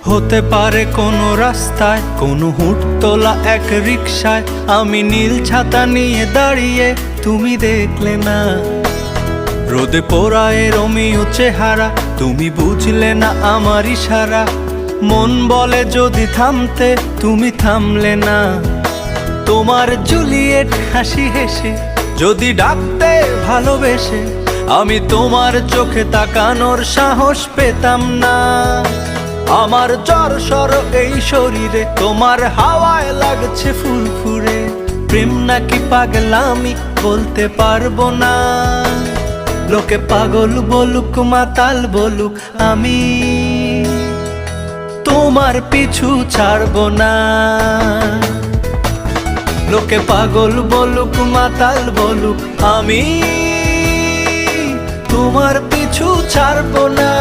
হতে পারে কোনো রাস্তায়, কোনো হুটতোলা এক রিকশায় আমি নীল ছাতা নিয়ে দাঁড়িয়ে, তুমি দেখলে না। রোদে পোড়ায় রোমিও চেহারা, তুমি বুঝলে না আমার ইশারা। মন বলে যদি থামতে, তুমি থামলে না। তোমার জুলিয়েট হাসি হেসে যদি ডাকতে ভালোবেসে, আমি তোমার চোখে তাকানোর সাহস পেতাম না। আমার জ্বর সর এই শরীরে, তোমার হাওয়ায় লাগছে ফুরফুরে। প্রেম নাকি পাগলামি বলতে পারবো না। লোকে পাগল বলুক মাতাল বলুক, আমি তোমার পিছু ছাড়বো না। লোকে পাগল বলুক মাতাল বলুক, আমি তোমার পিছু ছাড়বো না।